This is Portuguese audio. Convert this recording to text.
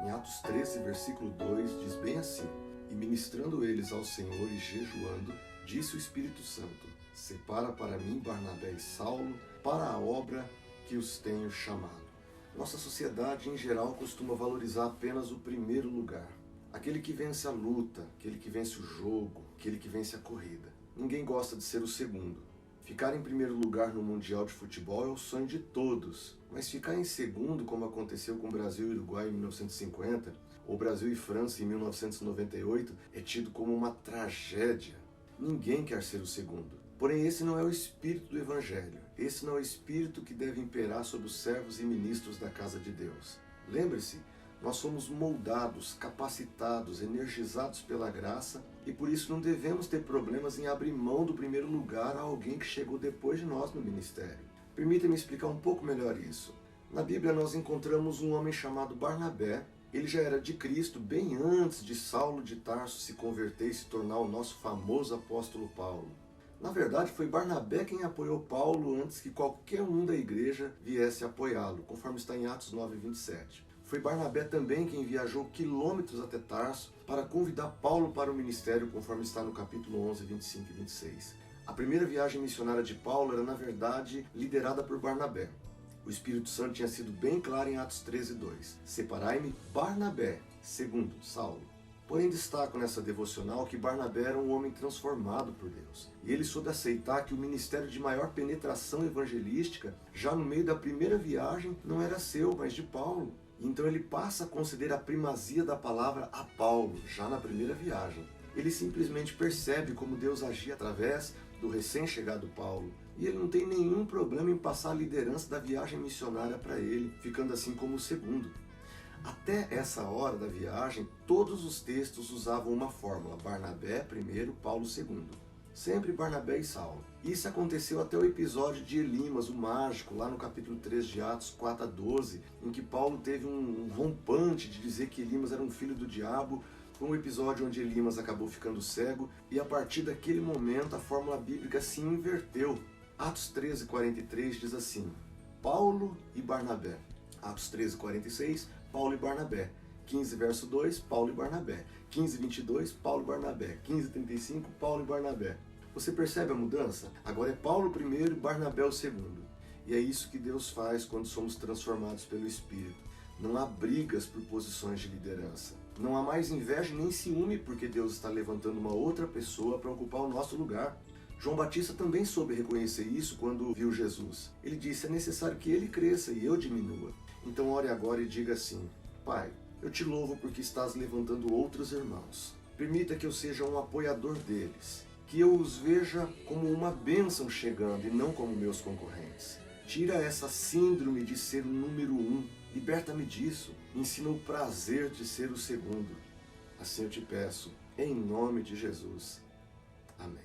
Em Atos 13, versículo 2, diz bem assim: E ministrando eles ao Senhor e jejuando, disse o Espírito Santo: Separa para mim Barnabé e Saulo para a obra que os tenho chamado. Nossa sociedade, em geral, costuma valorizar apenas o primeiro lugar. Aquele que vence a luta, aquele que vence o jogo, aquele que vence a corrida. Ninguém gosta de ser o segundo. Ficar em primeiro lugar no Mundial de Futebol é o sonho de todos, mas ficar em segundo, como aconteceu com o Brasil e Uruguai em 1950, ou Brasil e França em 1998, é tido como uma tragédia. Ninguém quer ser o segundo. Porém, esse não é o espírito do Evangelho. Esse não é o espírito que deve imperar sobre os servos e ministros da casa de Deus. Lembre-se, nós somos moldados, capacitados, energizados pela graça e por isso não devemos ter problemas em abrir mão do primeiro lugar a alguém que chegou depois de nós no ministério. Permita-me explicar um pouco melhor isso. Na Bíblia nós encontramos um homem chamado Barnabé. Ele já era de Cristo bem antes de Saulo de Tarso se converter e se tornar o nosso famoso apóstolo Paulo. Na verdade, foi Barnabé quem apoiou Paulo antes que qualquer um da igreja viesse apoiá-lo, conforme está em Atos 9:27. Foi Barnabé também quem viajou quilômetros até Tarso para convidar Paulo para o ministério, conforme está no capítulo 11, 25 e 26. A primeira viagem missionária de Paulo era, na verdade, liderada por Barnabé. O Espírito Santo tinha sido bem claro em Atos 13:2. Separai-me Barnabé, segundo Saulo. Porém, destaco nessa devocional que Barnabé era um homem transformado por Deus. E ele soube aceitar que o ministério de maior penetração evangelística, já no meio da primeira viagem, não era seu, mas de Paulo. Então ele passa a conceder a primazia da palavra a Paulo, já na primeira viagem. Ele simplesmente percebe como Deus agia através do recém-chegado Paulo. E ele não tem nenhum problema em passar a liderança da viagem missionária para ele, ficando assim como o segundo. Até essa hora da viagem, todos os textos usavam uma fórmula: Barnabé primeiro, Paulo segundo. Sempre Barnabé e Saulo. Isso aconteceu até o episódio de Elimas, o mágico, lá no capítulo 3 de Atos 4-12, em que Paulo teve um rompante de dizer que Elimas era um filho do diabo. Foi um episódio onde Elimas acabou ficando cego, e a partir daquele momento a fórmula bíblica se inverteu. Atos 13:43 diz assim: Paulo e Barnabé. Atos 13:46, Paulo e Barnabé. 15, verso 2, Paulo e Barnabé. 15:22, Paulo e Barnabé. 15:35, Paulo e Barnabé. Você percebe a mudança? Agora é Paulo primeiro e Barnabé o segundo. E é isso que Deus faz quando somos transformados pelo Espírito. Não há brigas por posições de liderança. Não há mais inveja nem ciúme porque Deus está levantando uma outra pessoa para ocupar o nosso lugar. João Batista também soube reconhecer isso quando viu Jesus. Ele disse: é necessário que ele cresça e eu diminua. Então ore agora e diga assim: Pai, eu te louvo porque estás levantando outros irmãos. Permita que eu seja um apoiador deles, que eu os veja como uma bênção chegando e não como meus concorrentes. Tira essa síndrome de ser o número 1, liberta-me disso, ensina o prazer de ser o segundo. Assim eu te peço, em nome de Jesus. Amém.